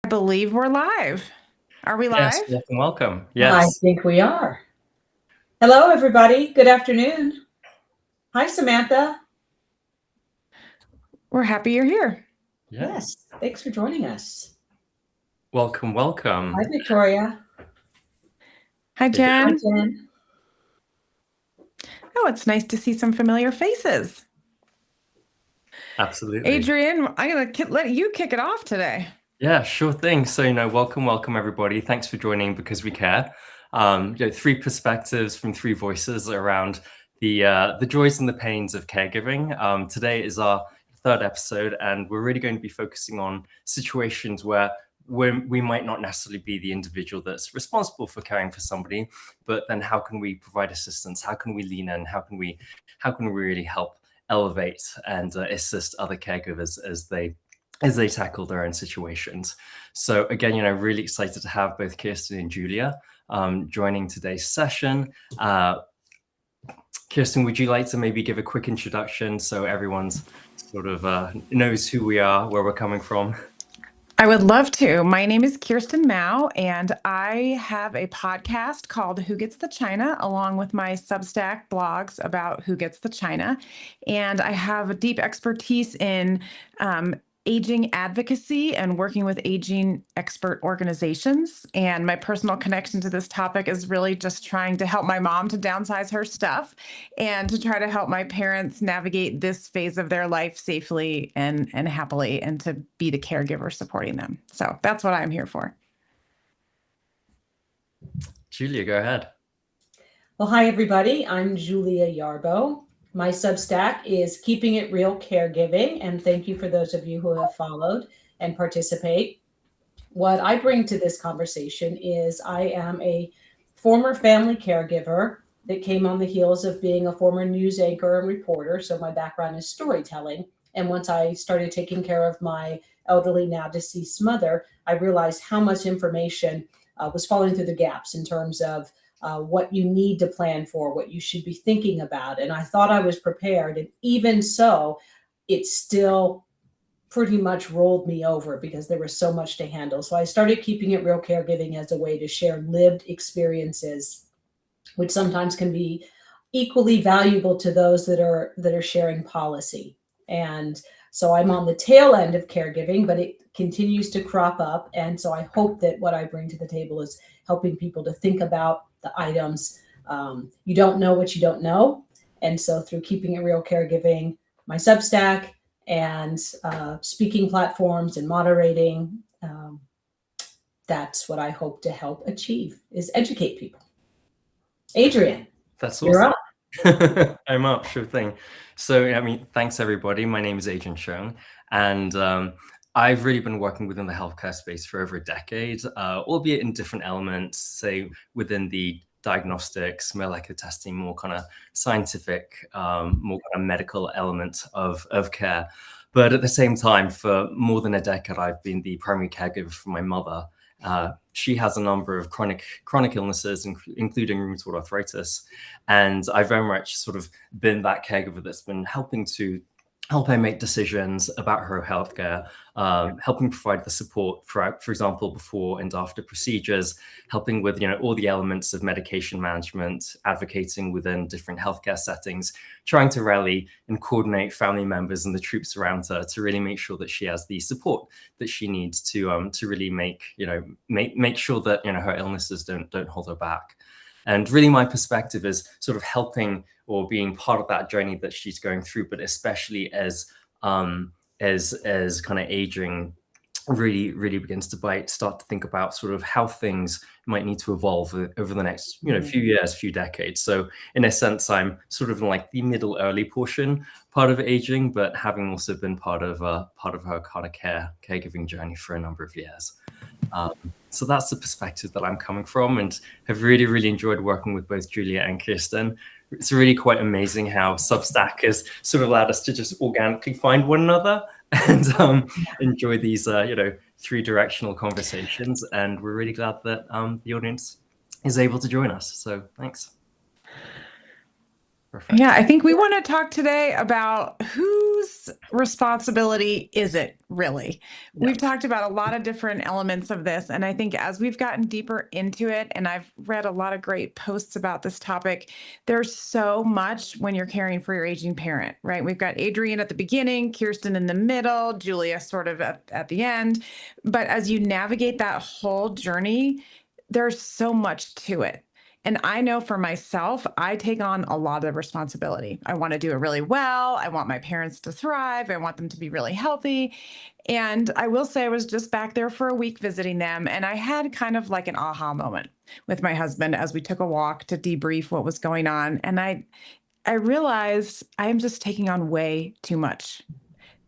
believe we're live. Are we Yes, live? welcome. I Yes. think we are. Hello, everybody. Good afternoon. Hi, Samantha. We're happy you're here. Yeah. Yes, thanks for joining us. Welcome. Hi, Victoria. Hi, Hi, Jen. Jen. Oh, it's nice to see some familiar faces. Absolutely. Adrian, I'm going to let you kick it off today. Yeah, sure thing. So, welcome everybody. Thanks for joining Because We Care. Three perspectives from three voices around the joys and the pains of caregiving. Today is our third episode, and we're really going to be focusing on situations where we might not necessarily be the individual that's responsible for caring for somebody, but then how can we provide assistance? How can we lean in? How can we really help elevate and assist other caregivers as they tackle their own situations? So again, really excited to have both Kirsten and Julia joining today's session. Kirsten, would you like to maybe give a quick introduction so everyone's sort of knows who we are, where we're coming from? I would love to. My name is Kirsten Mao, and I have a podcast called Who Gets the China, along with my Substack blogs about who gets the China. And I have a deep expertise in aging advocacy and working with aging expert organizations. And my personal connection to this topic is really just trying to help my mom to downsize her stuff and to try to help my parents navigate this phase of their life safely and happily, and to be the caregiver supporting them. So that's what I'm here for. Julia, go ahead. Well, hi, everybody. I'm Julia Yarbough. My Substack is Keeping It Real Caregiving, and thank you for those of you who have followed and participate. What I bring to this conversation is I am a former family caregiver that came on the heels of being a former news anchor and reporter. So my background is storytelling. And once I started taking care of my elderly, now deceased mother, I realized how much information was falling through the gaps in terms of what you need to plan for, what you should be thinking about. And I thought I was prepared. And even so, it still pretty much rolled me over because there was so much to handle. So I started Keeping It Real Caregiving as a way to share lived experiences, which sometimes can be equally valuable to those that are sharing policy. And so I'm on the tail end of caregiving, but it continues to crop up. And so I hope that what I bring to the table is helping people to think about the items. You don't know what you don't know. And so through Keeping It Real Caregiving, my Substack, and speaking platforms and moderating, that's what I hope to help achieve, is educate people. Adrian, that's awesome. You're up. I'm up, sure thing. So, thanks everybody. My name is Adrian Chung, and I've really been working within the healthcare space for over a decade, albeit in different elements, say within the diagnostics, molecular testing, more kind of scientific, more kind of medical element of care. But at the same time, for more than a decade, I've been the primary caregiver for my mother. She has a number of chronic illnesses, including rheumatoid arthritis. And I've very much sort of been that caregiver that's been helping her make decisions about her healthcare, helping provide the support for example, before and after procedures, helping with all the elements of medication management, advocating within different healthcare settings, trying to rally and coordinate family members and the troops around her to really make sure that she has the support that she needs to really make sure that her illnesses don't hold her back. And really my perspective is sort of helping or being part of that journey that she's going through, but especially as kind of aging really begins to bite, start to think about sort of how things might need to evolve over the next few years, few decades. So in a sense, I'm sort of in like the middle early portion part of aging, but having also been part of her kind of caregiving journey for a number of years. So that's the perspective that I'm coming from, and have really enjoyed working with both Julia and Kirsten. It's really quite amazing how Substack has sort of allowed us to just organically find one another and enjoy these three-directional conversations. And we're really glad that the audience is able to join us. So thanks. Perfect. Yeah, I think we want to talk today about whose responsibility is it really? Yeah. We've talked about a lot of different elements of this, and I think as we've gotten deeper into it, and I've read a lot of great posts about this topic, there's so much when you're caring for your aging parent, right? We've got Adrian at the beginning, Kirsten in the middle, Julia sort of at the end. But as you navigate that whole journey, there's so much to it. And I know for myself, I take on a lot of responsibility. I want to do it really well. I want my parents to thrive. I want them to be really healthy. And I will say, I was just back there for a week visiting them, and I had kind of like an aha moment with my husband as we took a walk to debrief what was going on. And I realized I am just taking on way too much.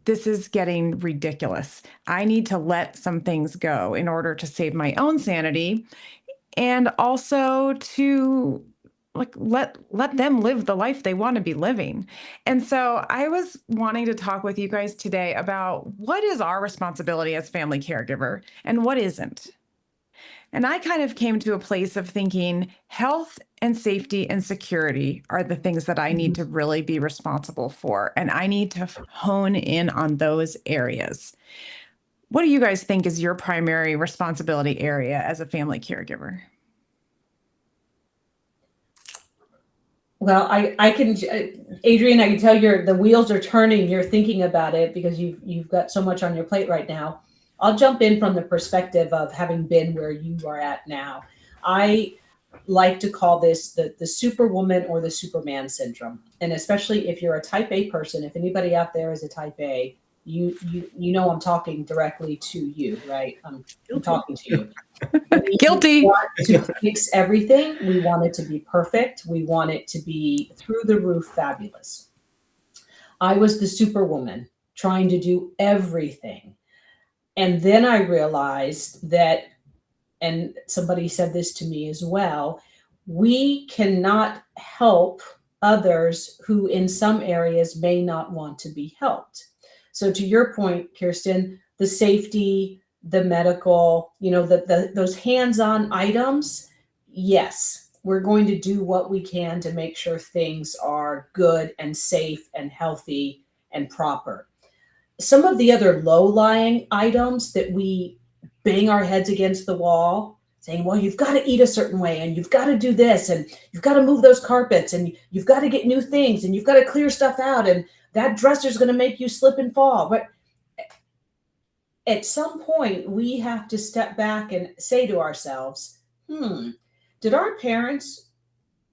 This is getting ridiculous. I need to let some things go in order to save my own sanity and also to like let them live the life they want to be living. And so I was wanting to talk with you guys today about what is our responsibility as family caregiver and what isn't. And I kind of came to a place of thinking health and safety and security are the things that I need to really be responsible for, and I need to hone in on those areas. What do you guys think is your primary responsibility area as a family caregiver? Well, I can, Adrian, I can tell the wheels are turning. You're thinking about it because you've got so much on your plate right now. I'll jump in from the perspective of having been where you are at now. I like to call this the superwoman or the Superman syndrome. And especially if you're a type A person, if anybody out there is a type A, you know I'm talking directly to you, right? I'm talking to you. Guilty. We want to fix everything. We want it to be perfect. We want it to be through the roof fabulous. I was the superwoman trying to do everything. And then I realized that, and somebody said this to me as well, we cannot help others who in some areas may not want to be helped. So to your point, Kirsten, the safety, the medical, those hands-on items, yes, we're going to do what we can to make sure things are good and safe and healthy and proper. Some of the other low-lying items that we bang our heads against the wall saying, well, you've got to eat a certain way and you've got to do this and you've got to move those carpets and you've got to get new things and you've got to clear stuff out and that dresser is going to make you slip and fall. But at some point, we have to step back and say to ourselves, did our parents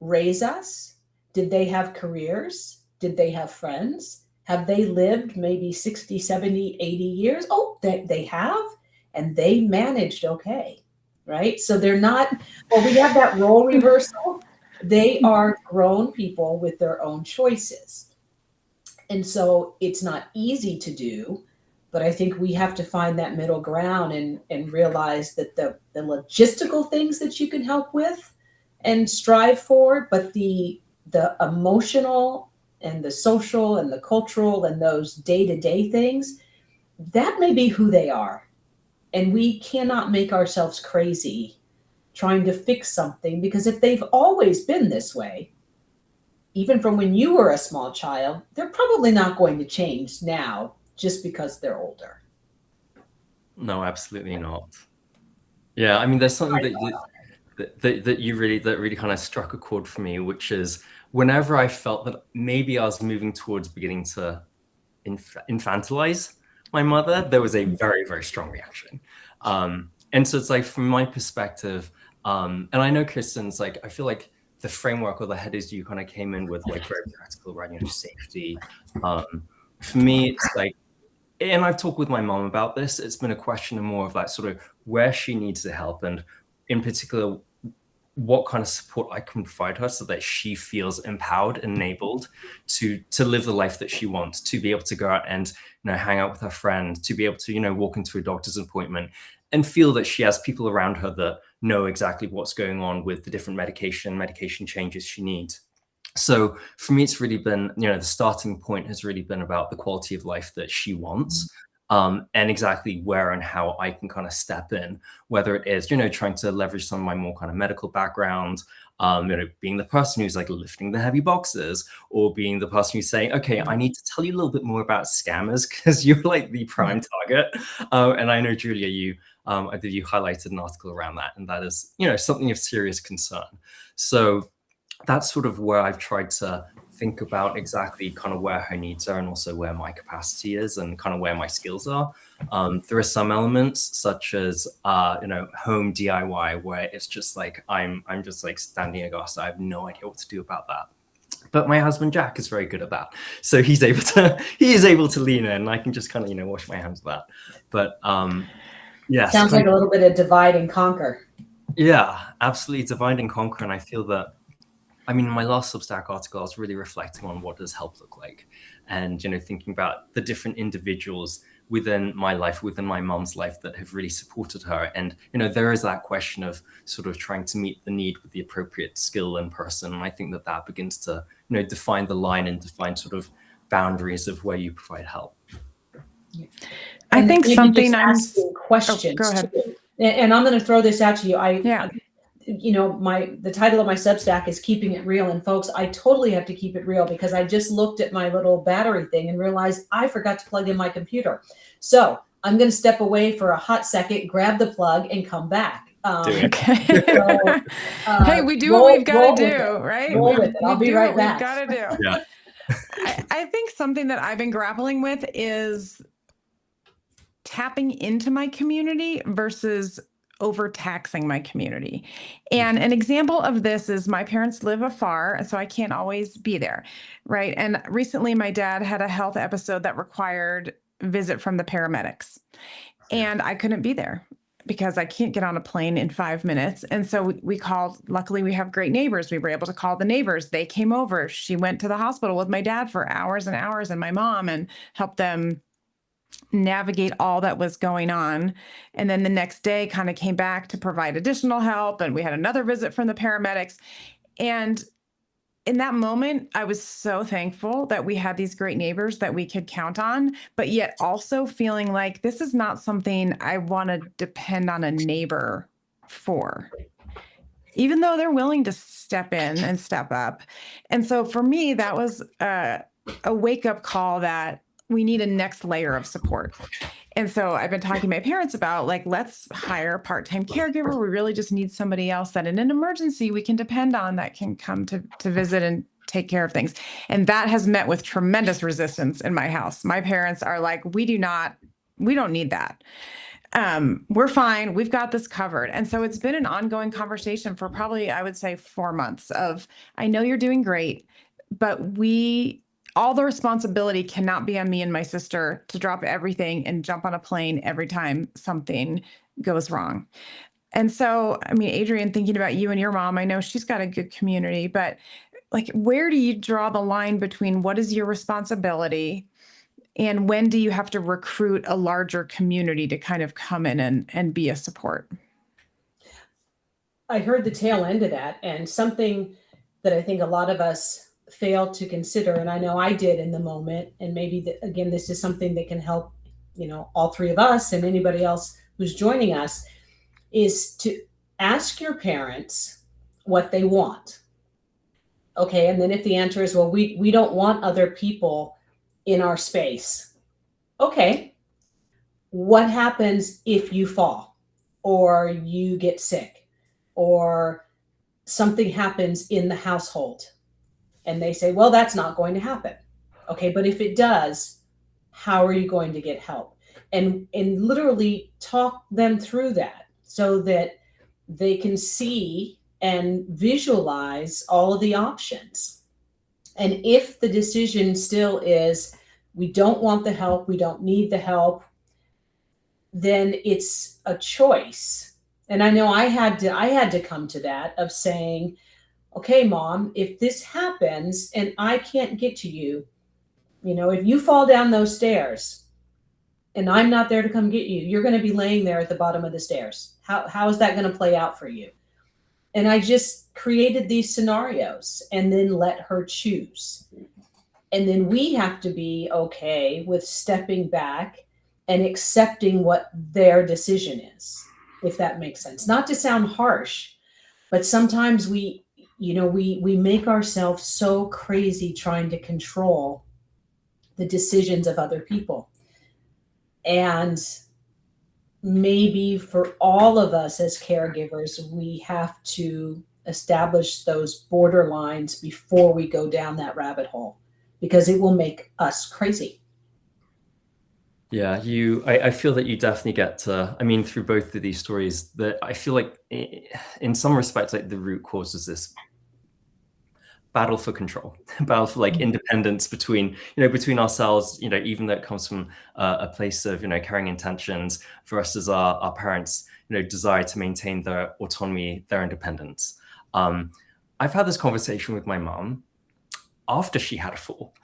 raise us? Did they have careers? Did they have friends? Have they lived maybe 60, 70, 80 years? Oh, they have, and they managed okay, right? So they're not, well, we have that role reversal. They are grown people with their own choices. And so it's not easy to do, but I think we have to find that middle ground and realize that the logistical things that you can help with and strive for, but the emotional and the social and the cultural and those day-to-day things, that may be who they are. And we cannot make ourselves crazy trying to fix something, because if they've always been this way, even from when you were a small child, they're probably not going to change now just because they're older. No, absolutely not. Yeah, I mean, there's something that really kind of struck a chord for me, which is whenever I felt that maybe I was moving towards beginning to infantilize my mother, there was a very, very strong reaction. And so it's like, from my perspective, and I know Kristen's like, I feel like the framework or the headers you kind of came in with, like, very practical, right? Safety. For me, it's like, and I've talked with my mom about this, it's been a question of more of like sort of where she needs the help, and in particular, what kind of support I can provide her so that she feels empowered and enabled to live the life that she wants, to be able to go out and hang out with her friends, to be able to walk into a doctor's appointment and feel that she has people around her that know exactly what's going on with the different medication changes she needs. So for me, it's really been, the starting point has really been about the quality of life that she wants. and exactly where and how I can kind of step in, whether it is, trying to leverage some of my more kind of medical background, being the person who's like lifting the heavy boxes, or being the person who's saying, okay, I need to tell you a little bit more about scammers because you're like the prime target. And I know, Julia, I believe you highlighted an article around that, and that is, something of serious concern. So that's sort of where I've tried to think about exactly kind of where her needs are and also where my capacity is and kind of where my skills are. There are some elements such as, home DIY where it's just like, I'm just like standing aghast. I have no idea what to do about that. But my husband, Jack, is very good at that. So he is able to lean in, and I can just kind of, wash my hands of that. But yeah. Sounds like a little bit of divide and conquer. Yeah, absolutely. Divide and conquer. And I feel that, in my last Substack article, I was really reflecting on what does help look like, and thinking about the different individuals within my life, within my mom's life, that have really supported her. And there is that question of sort of trying to meet the need with the appropriate skill and person. And I think that begins to define the line and define sort of boundaries of where you provide help. I think something I'm asking questions. Go ahead. Too. And I'm going to throw this out to you. The title of my Substack is Keeping It Real. And folks, I totally have to keep it real because I just looked at my little battery thing and realized I forgot to plug in my computer. So I'm going to step away for a hot second, grab the plug, and come back. Okay. So, hey, we do what we've got to do, right? Roll with it. I'll be right back. We've got to do. Yeah. I think something that I've been grappling with is tapping into my community versus overtaxing my community. And an example of this is my parents live afar, so I can't always be there, right? And recently my dad had a health episode that required visit from the paramedics, and I couldn't be there because I can't get on a plane in 5 minutes. And so we called. Luckily, we have great neighbors. We were able to call the neighbors. They came over. She went to the hospital with my dad for hours and hours, and my mom, and helped them navigate all that was going on. And then the next day kind of came back to provide additional help. And we had another visit from the paramedics. And in that moment, I was so thankful that we had these great neighbors that we could count on, but yet also feeling like this is not something I want to depend on a neighbor for, even though they're willing to step in and step up. And so for me, that was a wake-up call that we need a next layer of support. And so I've been talking to my parents about, like, let's hire a part-time caregiver. We really just need somebody else that in an emergency we can depend on, that can come to visit and take care of things. And that has met with tremendous resistance in my house. My parents are like, we don't need that. We're fine. We've got this covered. And so it's been an ongoing conversation for probably, I would say, 4 months of, I know you're doing great, but all the responsibility cannot be on me and my sister to drop everything and jump on a plane every time something goes wrong. And so, Adrian, thinking about you and your mom, I know she's got a good community, but like, where do you draw the line between what is your responsibility and when do you have to recruit a larger community to kind of come in and be a support? I heard the tail end of that, and something that I think a lot of us failed to consider, and I know I did in the moment, and maybe again this is something that can help all three of us and anybody else who's joining us, is to ask your parents what they want. Okay, and then if the answer is, well, we don't want other people in our space. Okay, what happens if you fall or you get sick or something happens in the household? And they say, well, that's not going to happen. Okay, but if it does, how are you going to get help? And literally talk them through that so that they can see and visualize all of the options. And if the decision still is, we don't want the help, we don't need the help, then it's a choice. And I know I had to come to that of saying, okay, Mom, if this happens and I can't get to you, if you fall down those stairs and I'm not there to come get you, you're going to be laying there at the bottom of the stairs. How is that going to play out for you? And I just created these scenarios and then let her choose. And then we have to be okay with stepping back and accepting what their decision is, if that makes sense. Not to sound harsh, but sometimes we make ourselves so crazy trying to control the decisions of other people. And maybe for all of us as caregivers, we have to establish those borderlines before we go down that rabbit hole, because it will make us crazy. Yeah, I feel that you definitely get to, I mean, through both of these stories, that I feel like in some respects, like the root cause is this battle for control, battle for like independence between ourselves, even though it comes from a place of, caring intentions for us as our parents, desire to maintain their autonomy, their independence. I've had this conversation with my mom after she had a fall.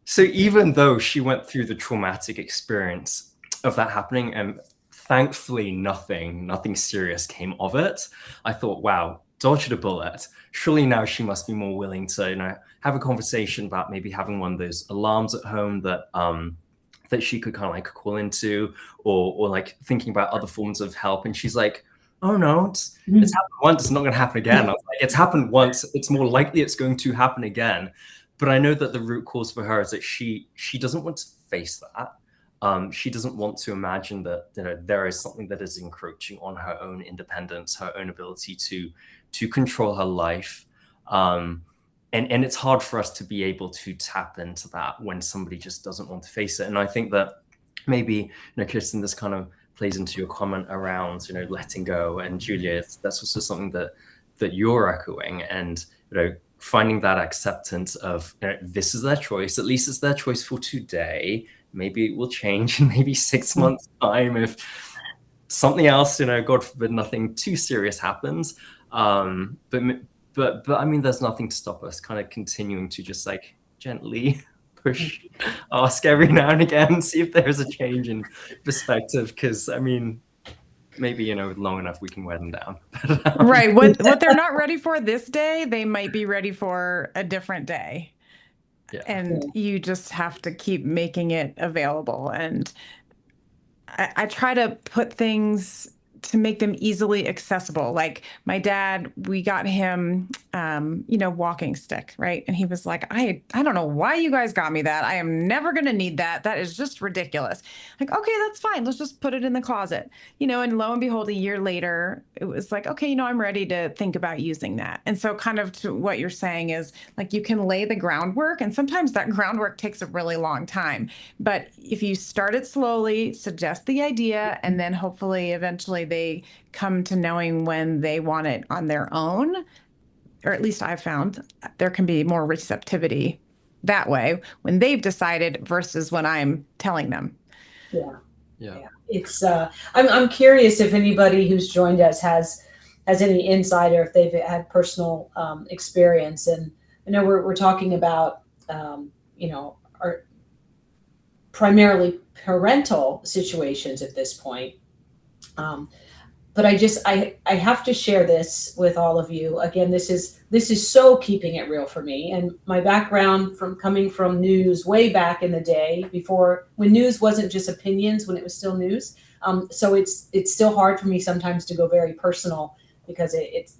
So even though she went through the traumatic experience of that happening, and thankfully nothing serious came of it, I thought, wow, dodged a bullet. Surely now she must be more willing to, have a conversation about maybe having one of those alarms at home that that she could kind of like call into, or like thinking about other forms of help. And she's like, oh no, it's happened once, it's not going to happen again. I was like, it's happened once, it's more likely it's going to happen again. But I know that the root cause for her is that she doesn't want to face that. She doesn't want to imagine that there is something that is encroaching on her own independence, her own ability to control her life. And it's hard for us to be able to tap into that when somebody just doesn't want to face it. And I think that maybe, Kirsten, this kind of plays into your comment around, letting go. And Julia, that's also something that you're echoing, and, finding that acceptance of, this is their choice. At least it's their choice for today. Maybe it will change in maybe 6 months' time if something else, God forbid, nothing too serious happens. But I mean, there's nothing to stop us kind of continuing to just like gently push, ask every now and again, see if there's a change in perspective. Because I mean, maybe long enough we can wear them down. Right. What they're not ready for this day, they might be ready for a different day. Yeah. And you just have to keep making it available. And I try to put things to make them easily accessible. Like my dad, we got him, walking stick, right? And he was like, I don't know why you guys got me that. I am never going to need that. That is just ridiculous. Like, okay, that's fine. Let's just put it in the closet, and lo and behold, a year later, it was like, okay, I'm ready to think about using that. And so kind of to what you're saying is like, you can lay the groundwork, and sometimes that groundwork takes a really long time. But if you start it slowly, suggest the idea, and then hopefully eventually they come to knowing when they want it on their own, or at least I've found there can be more receptivity that way when they've decided versus when I'm telling them. Yeah. It's I'm curious if anybody who's joined us has any insight, or if they've had personal experience. And I know we're talking about our primarily parental situations at this point. But I have to share this with all of you. Again, this is so keeping it real for me. And my background from coming from news way back in the day, before, when news wasn't just opinions, when it was still news. So it's still hard for me sometimes to go very personal, because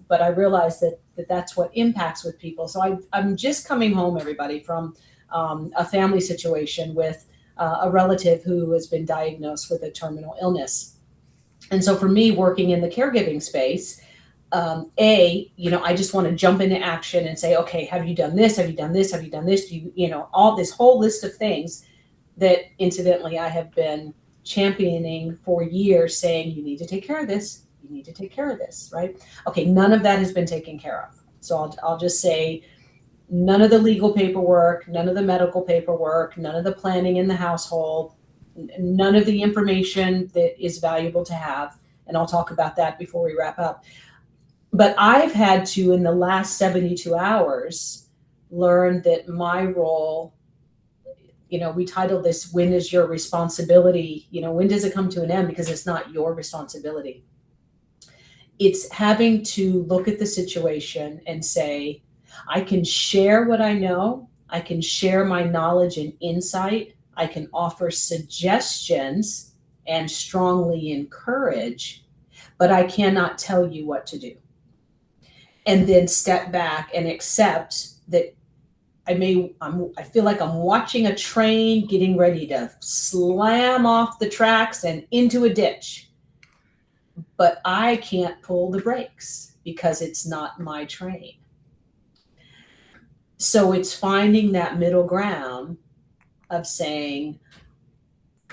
but I realize that's what impacts with people. So I'm just coming home, everybody, from a family situation with a relative who has been diagnosed with a terminal illness. And so for me, working in the caregiving space, I just want to jump into action and say, okay, have you done this? Have you done this? Have you done this? Do you, all this whole list of things that incidentally I have been championing for years, saying, you need to take care of this. You need to take care of this, right? Okay, none of that has been taken care of. So I'll just say, none of the legal paperwork, none of the medical paperwork, none of the planning in the household, none of the information that is valuable to have. And I'll talk about that before we wrap up. But I've had to, in the last 72 hours, learn that my role, we titled this, when is your responsibility? When does it come to an end? Because it's not your responsibility. It's having to look at the situation and say, I can share what I know. I can share my knowledge and insight. I can offer suggestions, and strongly encourage, but I cannot tell you what to do. And then step back and accept that I feel like I'm watching a train getting ready to slam off the tracks and into a ditch, but I can't pull the brakes because it's not my train. So it's finding that middle ground of saying,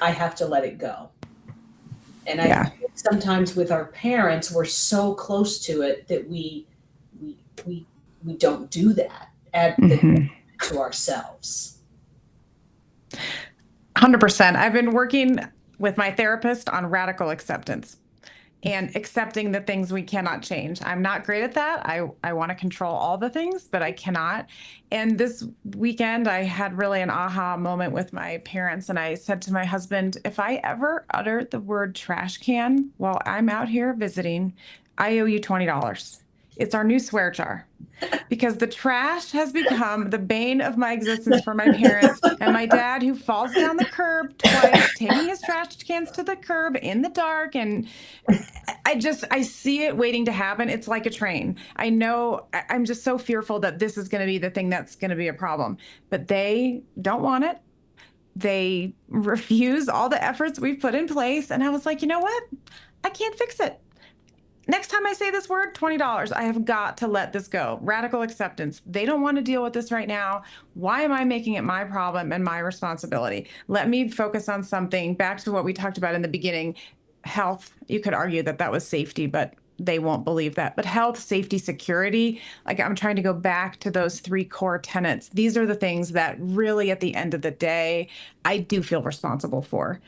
I have to let it go. And I think sometimes with our parents, we're so close to it that we don't do that to ourselves. 100%. I've been working with my therapist on radical acceptance and accepting the things we cannot change. I'm not great at that. I want to control all the things, but I cannot. And this weekend, I had really an aha moment with my parents. And I said to my husband, if I ever utter the word trash can while I'm out here visiting, I owe you $20. It's our new swear jar. Because the trash has become the bane of my existence for my parents and my dad, who falls down the curb twice, taking his trash cans to the curb in the dark. And I see it waiting to happen. It's like a train. I know I'm just so fearful that this is going to be the thing that's going to be a problem, but they don't want it. They refuse all the efforts we've put in place. And I was like, you know what? I can't fix it. Next time I say this word, $20. I have got to let this go. Radical acceptance. They don't want to deal with this right now. Why am I making it my problem and my responsibility? Let me focus on something. Back to what we talked about in the beginning. Health. You could argue that that was safety, but they won't believe that. But health, safety, security, like I'm trying to go back to those 3 core tenets. These are the things that really, at the end of the day, I do feel responsible for.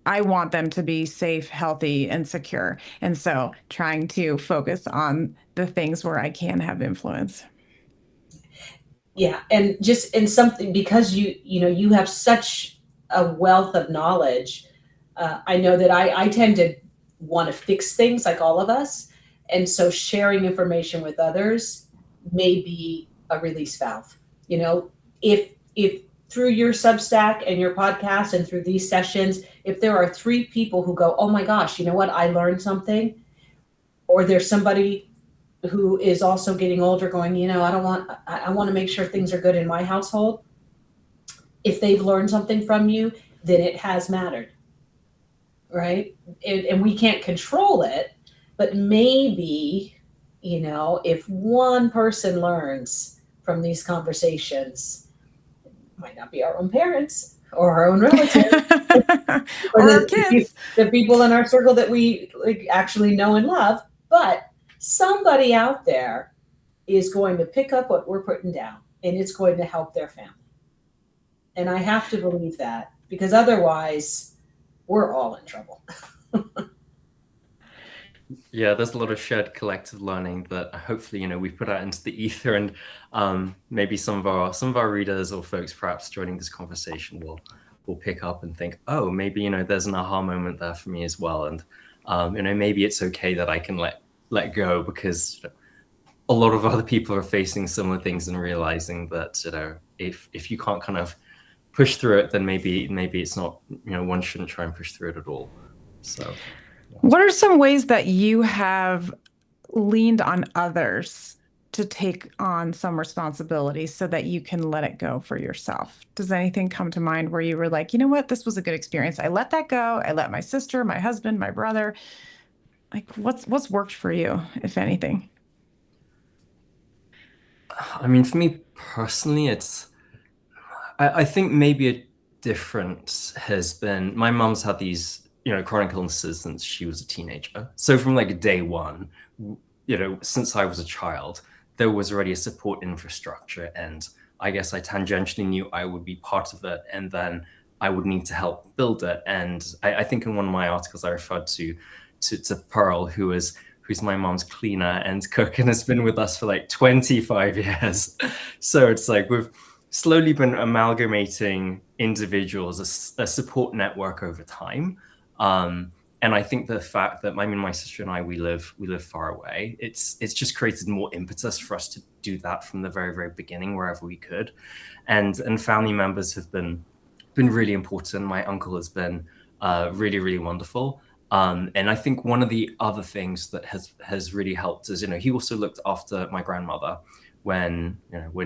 I want them to be safe, healthy, and secure. And so trying to focus on the things where I can have influence. Yeah. And just in something, because you have such a wealth of knowledge, I know that I tend to want to fix things like all of us. And so sharing information with others may be a release valve. If through your Substack and your podcast and through these sessions, if there are 3 people who go, oh my gosh, you know what? I learned something. Or there's somebody who is also getting older going, I want to make sure things are good in my household. If they've learned something from you, then it has mattered. Right? And we can't control it, but maybe, if one person learns from these conversations, might not be our own parents or our own relatives or our kids, the people in our circle that we actually know and love, but somebody out there is going to pick up what we're putting down and it's going to help their family. And I have to believe that, because otherwise we're all in trouble. Yeah, there's a lot of shared collective learning that hopefully, we've put out into the ether, and maybe some of our readers or folks perhaps joining this conversation will pick up and think, oh, maybe, there's an aha moment there for me as well. And, maybe it's okay that I can let go, because a lot of other people are facing similar things and realizing that, if you can't kind of push through it, then maybe it's not, one shouldn't try and push through it at all. So. What are some ways that you have leaned on others to take on some responsibility so that you can let it go for yourself? Does anything come to mind where you were like, you know what, this was a good experience. I let that go. I let my sister, my husband, my brother. Like, what's worked for you, if anything? I mean, for me personally, I think maybe a difference has been, my mom's had these chronic illnesses since she was a teenager. So from day one, since I was a child, there was already a support infrastructure. And I guess I tangentially knew I would be part of it. And then I would need to help build it. And I think in one of my articles, I referred to Pearl, who's my mom's cleaner and cook and has been with us for 25 years. So it's we've slowly been amalgamating individuals, a support network over time. And I think the fact that my sister and I, we live far away, it's just created more impetus for us to do that from the very, very beginning, wherever we could. And family members have been really important. My uncle has been really, really wonderful. And I think one of the other things that has really helped is, he also looked after my grandmother when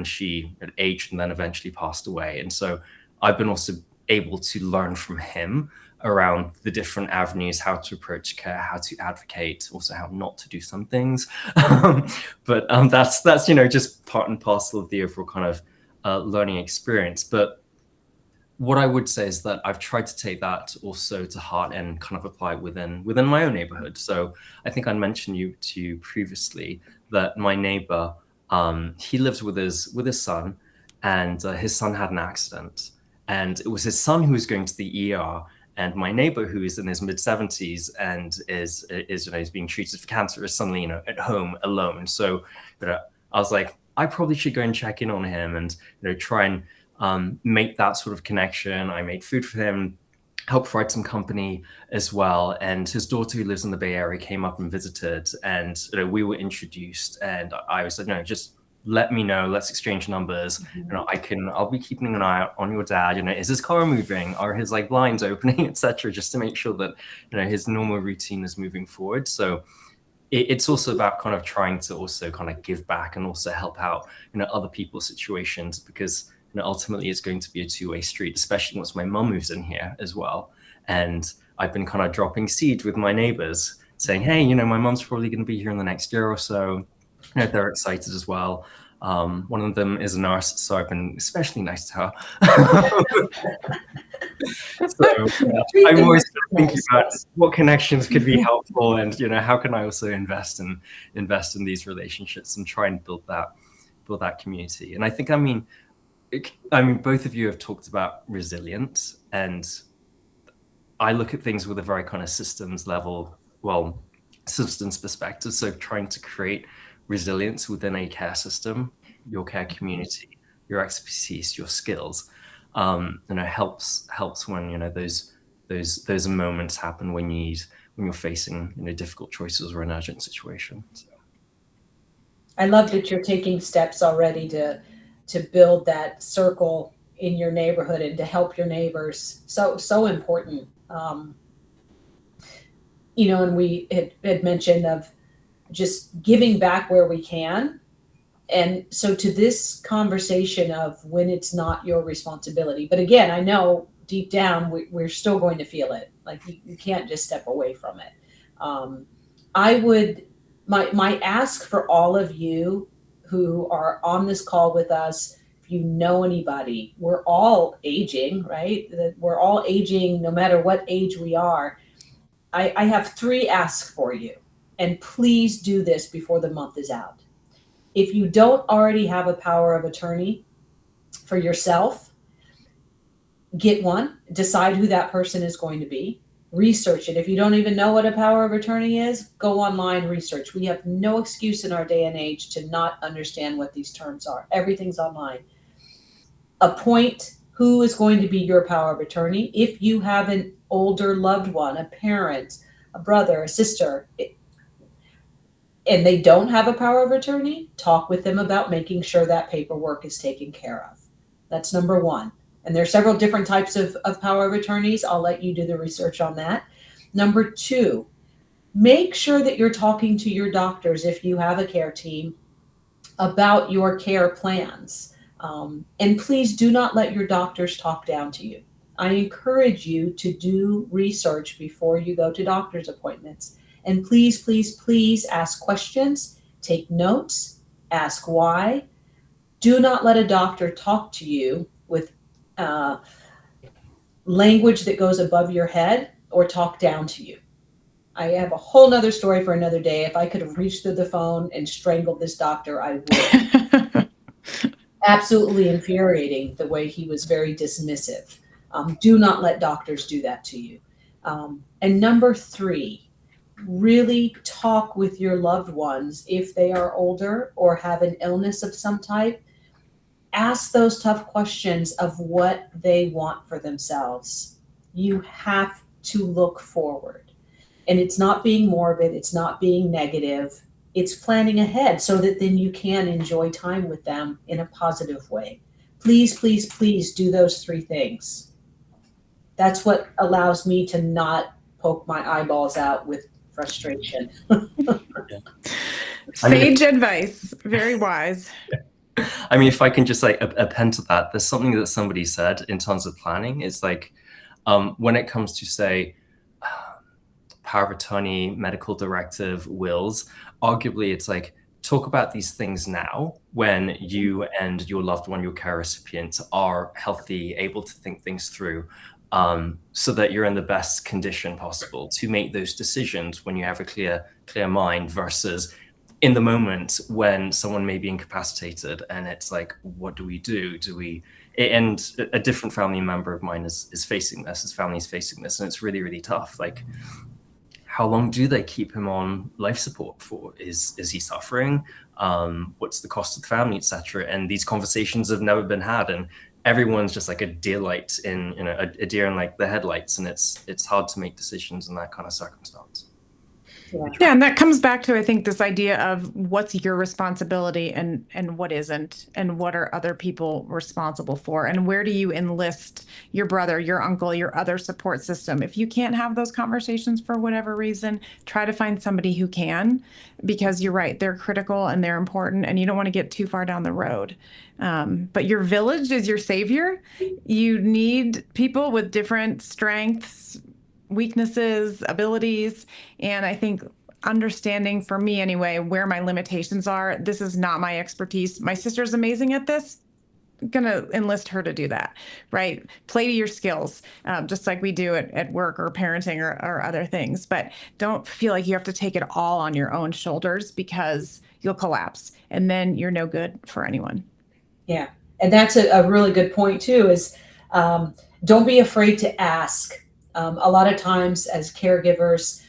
she had aged and then eventually passed away. And so I've been also able to learn from him around the different avenues, how to approach care, how to advocate, also how not to do some things. But that's just part and parcel of the overall kind of learning experience. But what I would say is that I've tried to take that also to heart and kind of apply it within my own neighborhood. So I think I mentioned to you previously that my neighbor, he lives with his son, and his son had an accident, and it was his son who was going to the ER. And my neighbor, who is in his mid-70s and is being treated for cancer, is suddenly at home alone. So I was like, I probably should go and check in on him and try and make that sort of connection. I made food for him, helped provide some company as well. And his daughter, who lives in the Bay Area, came up and visited, and we were introduced. And I was like, no, just let me know. Let's exchange numbers. I'll be keeping an eye out on your dad. Is his car moving? Are his blinds opening, etc., just to make sure that his normal routine is moving forward. So it's also about kind of trying to also kind of give back and also help out other people's situations, because ultimately it's going to be a two-way street, especially once my mum moves in here as well. And I've been kind of dropping seeds with my neighbors saying, hey, my mum's probably going to be here in the next year or so. They're excited as well. One of them is a nurse, so I've been especially nice to her. I'm always thinking about what connections could be helpful, and how can I also invest in these relationships and try and build that community. And I think, both of you have talked about resilience, and I look at things with a very kind of systems perspective. So trying to create resilience within a care system, your care community, your expertise, your skills, helps when those moments happen when you're facing difficult choices or an urgent situation. So. I love that you're taking steps already to build that circle in your neighborhood and to help your neighbors. So important. And we had mentioned of just giving back where we can. And so to this conversation of when it's not your responsibility, but again, I know deep down we're still going to feel it. Like you can't just step away from it. My ask for all of you who are on this call with us, if you know anybody, we're all aging, right? We're all aging no matter what age we are. I have 3 asks for you. And please do this before the month is out. If you don't already have a power of attorney for yourself, get one, decide who that person is going to be, research it. If you don't even know what a power of attorney is, go online, research. We have no excuse in our day and age to not understand what these terms are. Everything's online. Appoint who is going to be your power of attorney. If you have an older loved one, a parent, a brother, a sister, and they don't have a power of attorney, talk with them about making sure that paperwork is taken care of. That's number 1. And there are several different types of power of attorneys. I'll let you do the research on that. Number 2, make sure that you're talking to your doctors, if you have a care team, about your care plans. And please do not let your doctors talk down to you. I encourage you to do research before you go to doctor's appointments. And please, please, please ask questions, take notes, ask why. Do not let a doctor talk to you with language that goes above your head or talk down to you. I have a whole nother story for another day. If I could have reached through the phone and strangled this doctor, I would. Absolutely infuriating the way he was very dismissive. Do not let doctors do that to you. And number 3, really talk with your loved ones if they are older or have an illness of some type. Ask those tough questions of what they want for themselves. You have to look forward. And it's not being morbid, it's not being negative, it's planning ahead so that then you can enjoy time with them in a positive way. Please, please, please do those 3 things. That's what allows me to not poke my eyeballs out with frustration. Sage advice, very wise. I mean, if I can just like append to that, there's something that somebody said in terms of planning. It's like when it comes to, say, power of attorney, medical directive, wills, arguably it's like, talk about these things now when you and your loved one, your care recipient, are healthy, able to think things through, so that you're in the best condition possible to make those decisions when you have a clear mind, versus in the moment when someone may be incapacitated and it's like, what do we do? And a different family member of mine is facing this, his family is facing this, and it's really, really tough. Like, how long do they keep him on life support for? Is he suffering? What's the cost of the family, etc.? And these conversations have never been had, and everyone's just like a deer in like the headlights, and it's hard to make decisions in that kind of circumstance. Yeah, and that comes back to, I think, this idea of what's your responsibility and what isn't, and what are other people responsible for, and where do you enlist your brother, your uncle, your other support system. If you can't have those conversations for whatever reason, try to find somebody who can, because you're right, they're critical and they're important, and you don't want to get too far down the road. But your village is your savior. You need people with different strengths, weaknesses, abilities. And I think understanding, for me anyway, where my limitations are. This is not my expertise. My sister's amazing at this. I'm gonna enlist her to do that, right? Play to your skills, just like we do at work or parenting or other things. But don't feel like you have to take it all on your own shoulders, because you'll collapse and then you're no good for anyone. Yeah. And that's a really good point too, is don't be afraid to ask. A lot of times as caregivers,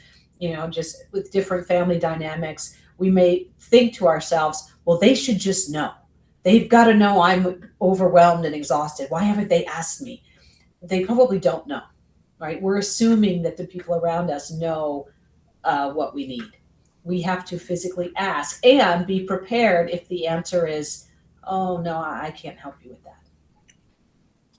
just with different family dynamics, we may think to ourselves, well, they should just know. They've got to know I'm overwhelmed and exhausted. Why haven't they asked me? They probably don't know, right? We're assuming that the people around us know what we need. We have to physically ask and be prepared if the answer is, oh, no, I can't help you with that.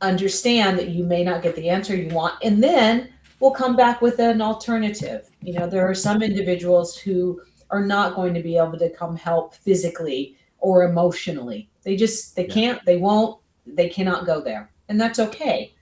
Understand that you may not get the answer you want, and then we'll come back with an alternative. There are some individuals who are not going to be able to come help physically or emotionally. They can't, they won't, they cannot go there. And that's okay.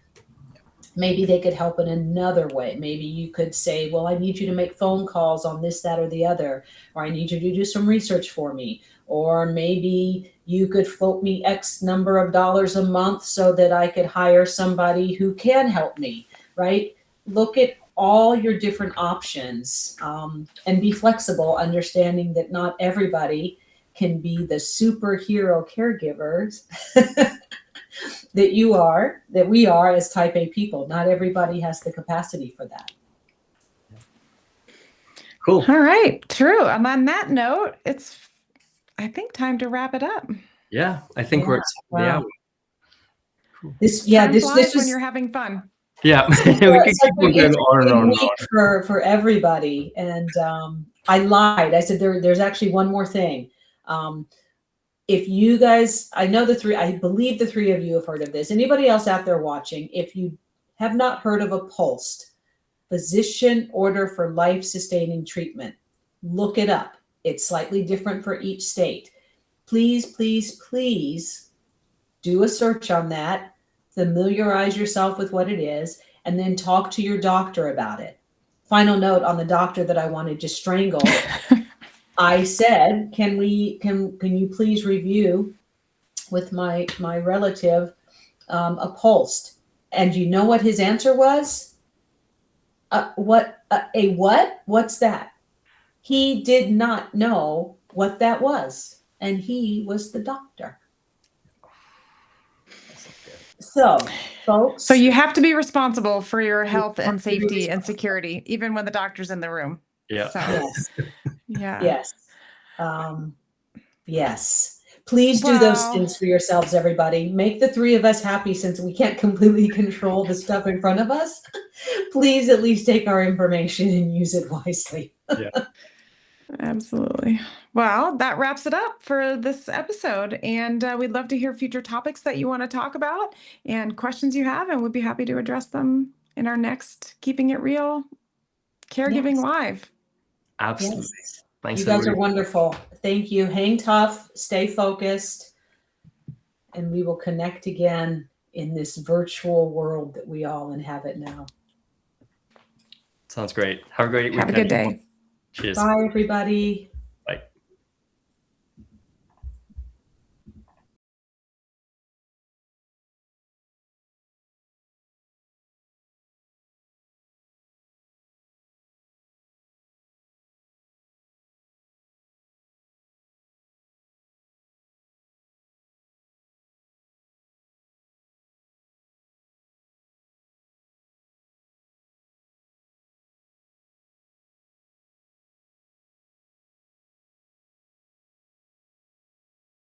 Maybe they could help in another way. Maybe you could say, well, I need you to make phone calls on this, that, or the other, or I need you to do some research for me. Or maybe you could float me X number of dollars a month so that I could hire somebody who can help me, right? Look at all your different options, and be flexible, understanding that not everybody can be the superhero caregivers that we are as type A people. Not everybody has the capacity for that. Cool. All right. True. And on that note, it's, I think, time to wrap it up. Yeah, I think we're at the hour. Cool. This was was when you're having fun. Yeah, we could keep going on and on. For everybody. And I lied. I said there's actually one more thing. If you guys, I believe the three of you have heard of this. Anybody else out there watching, if you have not heard of a POLST, Physician Order for Life-Sustaining Treatment, look it up. It's slightly different for each state. Please, please, please do a search on that. Familiarize yourself with what it is, and then talk to your doctor about it. Final note on the doctor that I wanted to strangle. I said, can you please review with my relative a POLST? And you know what his answer was? What? What's that? He did not know what that was, and he was the doctor. So, folks. So you have to be responsible for your health and safety and security, even when the doctor's in the room. Yeah. So, yes. Yeah. Yes. Yes. Please do those things for yourselves, everybody. Make the three of us happy, since we can't completely control the stuff in front of us. Please at least take our information and use it wisely. Yeah. Absolutely. Well, that wraps it up for this episode. And we'd love to hear future topics that you want to talk about and questions you have, and we'd be happy to address them in our next Keeping It Real Caregiving Yes. Live. Absolutely. Yes. Thanks, You guys are everybody. wonderful. Thank you. Hang tough, stay focused, and we will connect again in this virtual world that we all inhabit now. Sounds great. Have a great weekend. Have a good day. Cheers. Bye, everybody.